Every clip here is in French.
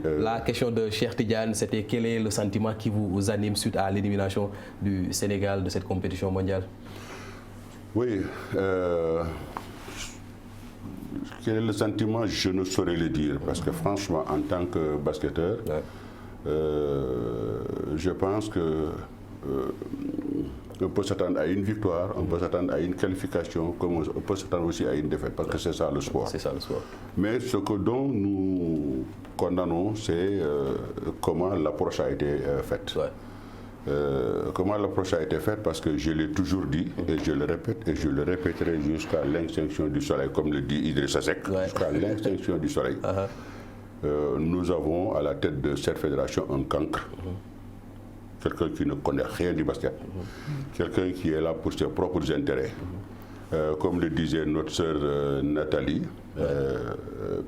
La question de Cheikh Tidiane, c'était quel est le sentiment qui vous anime suite à l'élimination du Sénégal de cette compétition mondiale? Oui, quel est le sentiment? Je ne saurais le dire parce que franchement, en tant que basketteur, je pense que on peut s'attendre à une victoire, on peut s'attendre à une qualification, comme on peut s'attendre aussi à une défaite, parce que c'est ça le sport. C'est ça le sport. Mais ce dont nous condamnons, c'est comment l'approche a été faite. Comment l'approche a été faite, parce que je l'ai toujours dit, et je le répète, et je le répéterai jusqu'à l'extinction du soleil, comme le dit Idrissa Seck, jusqu'à l'extinction du soleil. Nous avons à la tête de cette fédération un cancre. Quelqu'un qui ne connaît rien du basket, quelqu'un qui est là pour ses propres intérêts. Comme le disait notre sœur Nathalie,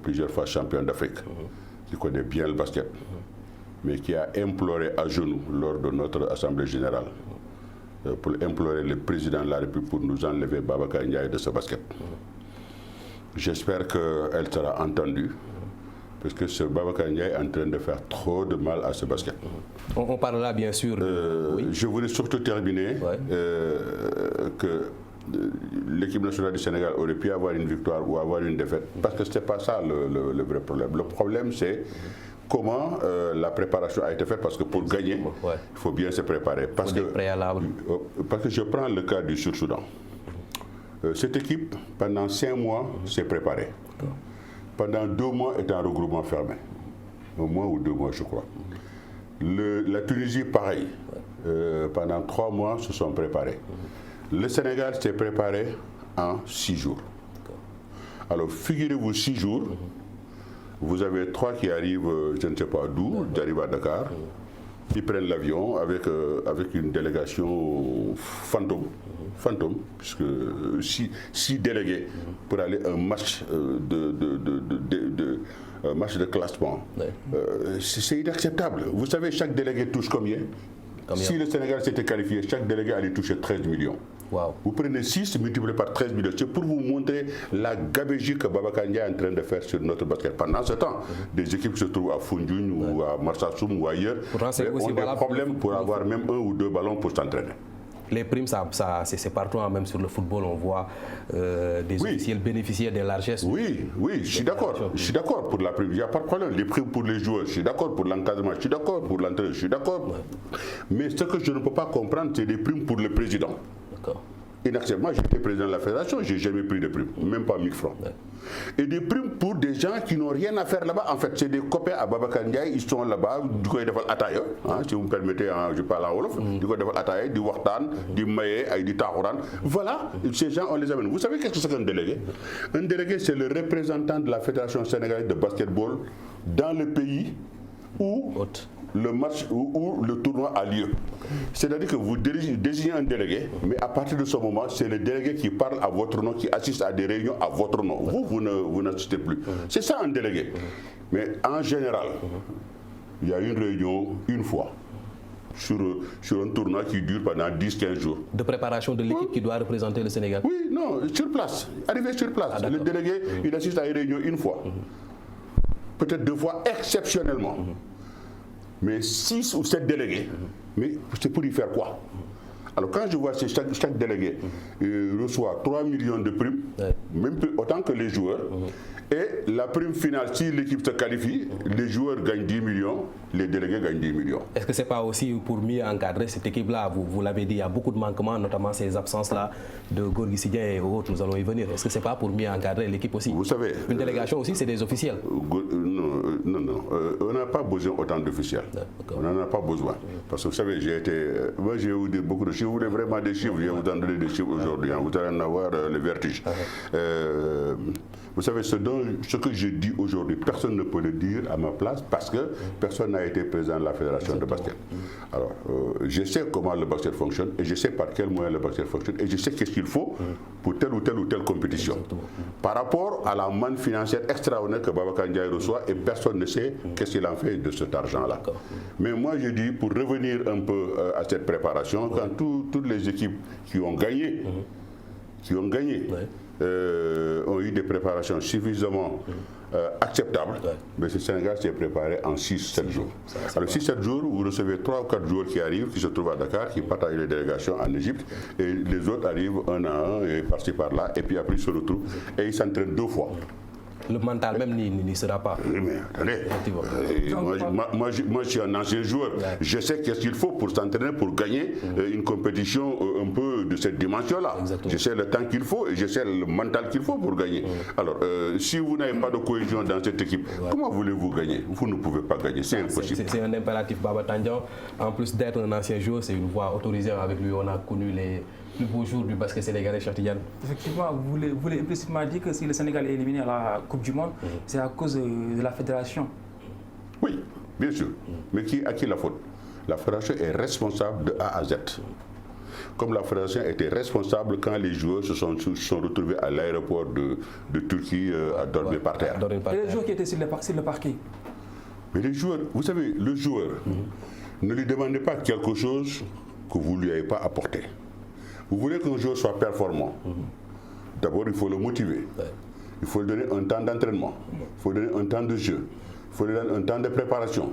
plusieurs fois championne d'Afrique, qui connaît bien le basket, mais qui a imploré à genoux lors de notre Assemblée générale, pour implorer le président de la République pour nous enlever Babacar Ndiaye de ce basket. J'espère qu'elle sera entendue, parce que ce Babacar Ndiaye est en train de faire trop de mal à ce basket. On parle là bien sûr. Oui. Je voulais surtout terminer que l'équipe nationale du Sénégal aurait pu avoir une victoire ou avoir une défaite, parce que ce n'est pas ça le vrai problème. Le problème, c'est comment la préparation a été faite, parce que pour gagner, il faut bien se préparer. Parce que je prends le cas du Sud-Soudan. Cette équipe, pendant 5 mois, s'est préparée. Pendant 2 mois, est en regroupement fermé. 1 mois ou 2 mois, je crois. La Tunisie, pareil. Pendant 3 mois, se sont préparés. Le Sénégal s'est préparé en 6 jours. Alors, figurez-vous, 6 jours, vous avez 3 qui arrivent, je ne sais pas d'où, j'arrive à Dakar. Ils prennent l'avion avec une délégation fantôme, puisque 6 délégués pour aller à un match match de classement. C'est inacceptable. Vous savez, chaque délégué touche combien? Si le Sénégal s'était qualifié, chaque délégué allait toucher 13 millions. Wow. Vous prenez 6 multiplié par 13 millions. C'est pour vous montrer la gabegie que Babacar Ndiaye est en train de faire sur notre basket. Pendant ce temps, des équipes se trouvent à Foundiougne ou à Marsassoum ou ailleurs ont des problèmes pour avoir même 1 ou 2 ballons pour s'entraîner. Les primes, c'est partout, hein, même sur le football, on voit des officiels bénéficier des largesses. Oui, je suis d'accord. Je suis d'accord pour la prime. Il n'y a pas de problème. Les primes pour les joueurs, je suis d'accord. Pour l'encadrement, je suis d'accord. Pour l'entraîneur, je suis d'accord. Mais ce que je ne peux pas comprendre, c'est des primes pour le président. D'accord. Inacceptable. Moi, j'étais président de la fédération, je n'ai jamais pris de primes, même pas 1000 francs. Et des primes pour des gens qui n'ont rien à faire là-bas. En fait, c'est des copains à Babacar Ndiaye, ils sont là-bas, du coup, ils font ataaya, si vous me permettez, je parle en wolof, du coup, ils font ataaya, du waxtaan, du maye, du taxuraan. Voilà, ces gens, on les amène. Vous savez qu'est-ce que c'est qu'un délégué? Un délégué, c'est le représentant de la Fédération sénégalaise de basketball dans le pays où le match où le tournoi a lieu. C'est-à-dire que vous désignez un délégué, mais à partir de ce moment, c'est le délégué qui parle à votre nom, qui assiste à des réunions à votre nom. Vous n'assistez plus. C'est ça un délégué. Mais en général, il y a une réunion une fois sur un tournoi qui dure pendant 10-15 jours. De préparation de l'équipe qui doit représenter le Sénégal? Oui, non, sur place. Arrivé sur place. Le délégué, il assiste à une réunion une fois. Peut-être 2 fois, exceptionnellement. Mais 6 ou 7 délégués, mais c'est pour y faire quoi? Alors quand je vois que chaque délégué reçoit 3 millions de primes, même plus, autant que les joueurs, et la prime finale, si l'équipe se qualifie, les joueurs gagnent 10 millions, les délégués gagnent 10 millions. Est-ce que ce n'est pas aussi pour mieux encadrer cette équipe-là? Vous l'avez dit, il y a beaucoup de manquements, notamment ces absences-là de Gorgui Sy Dieng et autres, nous allons y venir. Est-ce que ce n'est pas pour mieux encadrer l'équipe aussi? Vous savez... Une délégation aussi, c'est des officiels. Non. On n'a pas besoin autant d'officiels. On n'en a pas besoin. Parce que vous savez, moi j'ai eu beaucoup de chiffres. Vous voulez vraiment des chiffres, je vais vous en donner des chiffres aujourd'hui. Vous allez en avoir le vertige. Vous savez, ce que je dis aujourd'hui, personne ne peut le dire à ma place parce que personne n'a été président de la fédération de basket. Alors, je sais comment le basket fonctionne et je sais par quel moyen le basket fonctionne et je sais qu'est-ce qu'il faut pour telle ou telle compétition. Par rapport à la manne financière extraordinaire que Babacar Ndiaye reçoit et personne ne sait qu'est-ce qu'il en fait de cet argent-là. Mais moi, je dis, pour revenir un peu à cette préparation, quand toutes les équipes qui ont gagné, ont eu des préparations suffisamment acceptables, mais le Sénégal s'est préparé en 6-7 jours. Alors 6-7 jours, vous recevez 3 ou 4 joueurs qui arrivent, qui se trouvent à Dakar, qui partent avec les délégations en Égypte, et les autres arrivent un à un, et par-ci par-là, et puis après ils se retrouvent, et ils s'entraînent 2 fois. Le mental même n'y sera pas. Oui, mais attendez, moi je suis un ancien joueur. Je sais qu'est-ce qu'il faut pour s'entraîner, pour gagner une compétition un peu de cette dimension-là. Je sais le temps qu'il faut et je sais le mental qu'il faut pour gagner. Alors, si vous n'avez pas de cohésion dans cette équipe, comment voulez-vous gagner? Vous ne pouvez pas gagner, c'est impossible. C'est un impératif, Baba Tandian. En plus d'être un ancien joueur, c'est une voie autorisée. Avec lui, on a connu les plus beaux jours du basket sénégalais, Cheikh Tidiane. Effectivement, vous voulez implicitement dire que si le Sénégal est éliminé à la Coupe du Monde, c'est à cause de la fédération. Oui, bien sûr. Mais à qui la faute? La fédération est responsable de A à Z. Comme la fédération était responsable quand les joueurs se sont retrouvés à l'aéroport de Turquie à dormir par terre. Et les joueurs qui étaient sur le parquet? Mais les joueurs, vous savez, le joueur, ne lui demandez pas quelque chose que vous ne lui avez pas apporté. Vous voulez qu'un joueur soit performant, d'abord il faut le motiver. Il faut lui donner un temps d'entraînement, il faut lui donner un temps de jeu, il faut lui donner un temps de préparation.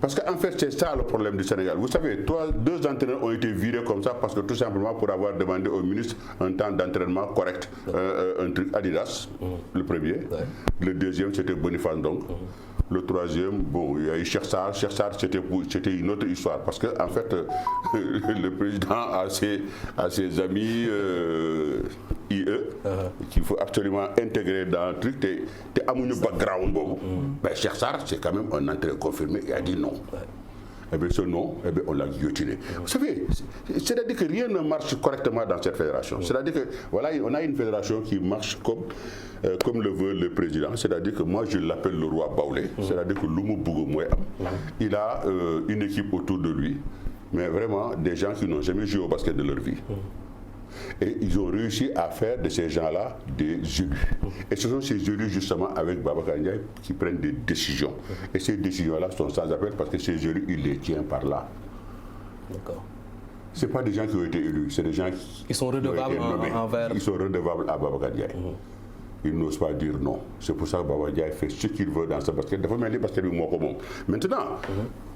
Parce qu'en fait, c'est ça le problème du Sénégal. Vous savez, 2 entraîneurs ont été virés comme ça parce que tout simplement pour avoir demandé au ministre un temps d'entraînement correct. Un truc Adidas, le premier. Le deuxième, c'était Boniface donc. Le troisième, bon, il y a eu Cheikh Sarr. Cheikh Sarr, c'était une autre histoire. Parce que, en fait, le président a ses amis IE qu'il faut absolument intégrer dans le truc. Tu as un background. Ben, Cheikh Sarr, c'est quand même un entraîneur confirmé. Il a dit non. Eh bien, ce non, eh bien, on l'a guillotiné. Vous savez, c'est-à-dire que rien ne marche correctement dans cette fédération. C'est-à-dire que, voilà, on a une fédération qui marche comme le veut le président. C'est-à-dire que moi, je l'appelle le roi Baoulé. C'est-à-dire que Loumou Bougoumoy, il a une équipe autour de lui, mais vraiment des gens qui n'ont jamais joué au basket de leur vie. Et ils ont réussi à faire de ces gens-là des élus. Et ce sont ces élus, justement, avec Babacar Ndiaye, qui prennent des décisions. Et ces décisions-là sont sans appel parce que ces élus, il les tient par là. D'accord. Ce ne sont pas des gens qui ont été élus, c'est des gens qui sont redevables envers... Ils sont redevables à Babacar Ndiaye. Ils n'osent pas dire non. C'est pour ça que Babacar Ndiaye fait ce qu'il veut dans ce basket. Maintenant,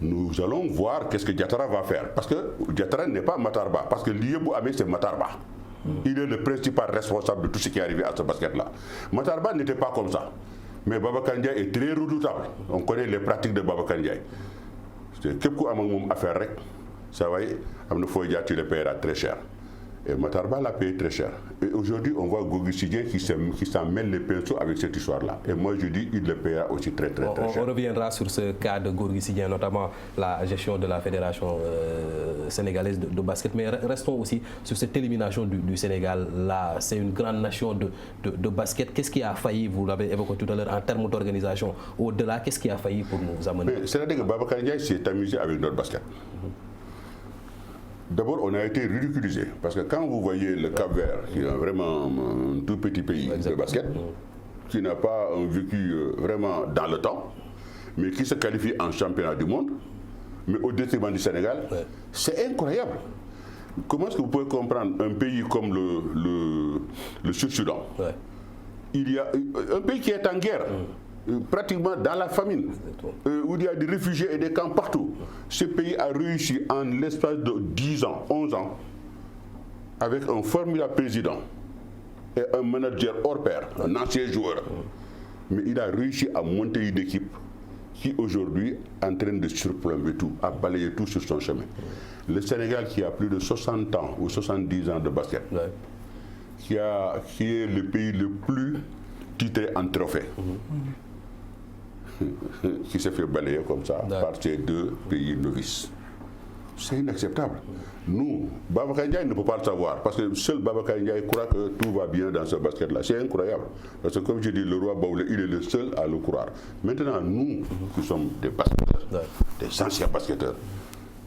nous allons voir qu'est-ce que Diatara va faire. Parce que Diatara n'est pas Matarba. Parce que Liébou Amé, c'est Matarba. Il est le principal responsable de tout ce qui est arrivé à ce basket-là. Matarba n'était pas comme ça. Mais Babacar Ndiaye est très redoutable. On connaît les pratiques de Babacar Ndiaye. C'est quelque chose à faire. Ça va, tu le paieras très cher. Et Matarba l'a payé très cher. Et aujourd'hui, on voit Gorgui Sidien qui s'en mêle les pinceaux avec cette histoire-là. Et moi, je dis, il le payera aussi très cher. On reviendra sur ce cas de Gorgui Sidien, notamment la gestion de la fédération sénégalaise de basket. Mais restons aussi sur cette élimination du Sénégal. Là, c'est une grande nation de basket. Qu'est-ce qui a failli, vous l'avez évoqué tout à l'heure, en termes d'organisation? Au-delà, qu'est-ce qui a failli pour nous amener? C'est-à-dire que Babacar Ndiaye s'est amusé avec notre basket. D'abord, on a été ridiculisé, parce que quand vous voyez le Cap-Vert, qui est vraiment un tout petit pays de basket, qui n'a pas un vécu vraiment dans le temps, mais qui se qualifie en championnat du monde, mais au détriment du Sénégal, c'est incroyable. Comment est-ce que vous pouvez comprendre un pays comme le Sud-Soudan? Il y a un pays qui est en guerre. Pratiquement dans la famine, où il y a des réfugiés et des camps partout. Ce pays a réussi en l'espace de 10 ans, 11 ans, avec un formidable président et un manager hors pair, un ancien joueur. Mais il a réussi à monter une équipe qui aujourd'hui est en train de surplomber tout, à balayer tout sur son chemin. Le Sénégal qui a plus de 60 ans ou 70 ans de basket, qui est le pays le plus titré en trophée. Qui s'est fait balayer comme ça par ces 2 pays novices. C'est inacceptable. Nous, Babacar Ndiaye ne peut pas le savoir, parce que seul Babacar Ndiaye croit que tout va bien dans ce basket-là. C'est incroyable. Parce que comme je dis, le roi Baoulé, il est le seul à le croire. Maintenant, nous, qui sommes des basketteurs, des anciens basketteurs,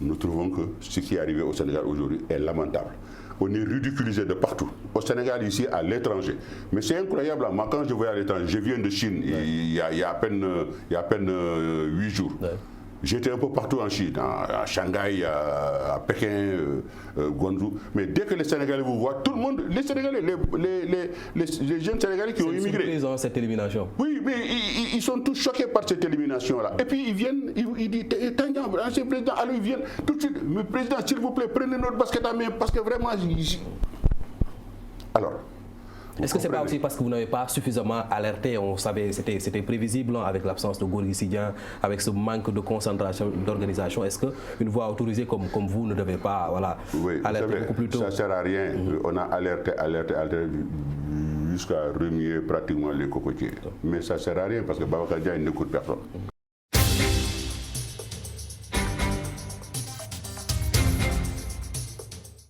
nous trouvons que ce qui est arrivé au Sénégal aujourd'hui est lamentable. On est ridiculisé de partout. Au Sénégal, ici, à l'étranger. Mais c'est incroyable. Moi, quand je vais à l'étranger, je viens de Chine il y a à peine 8 jours. J'étais un peu partout en Chine, à Shanghai, à Pékin, Guangzhou. Mais dès que les Sénégalais vous voient, tout le monde, les Sénégalais, les jeunes Sénégalais qui ont immigré. C'est surprise, cette élimination. Oui, mais ils sont tous choqués par cette élimination-là. Et puis ils viennent, ils disent, ancien président, alors ils viennent tout de suite. Mais président, s'il vous plaît, prenez notre basket à main, parce que vraiment... Alors... Est-ce que ce n'est pas aussi parce que vous n'avez pas suffisamment alerté? On savait, c'était prévisible avec l'absence de Gorgui Sy Dieng, avec ce manque de concentration, d'organisation. Est-ce qu'une voix autorisée comme vous ne devait pas alerter beaucoup plus tôt? Ça ne sert à rien. On a alerté jusqu'à remuer pratiquement les cocotiers. Mais ça ne sert à rien parce que Babacar Diagne n'écoute personne.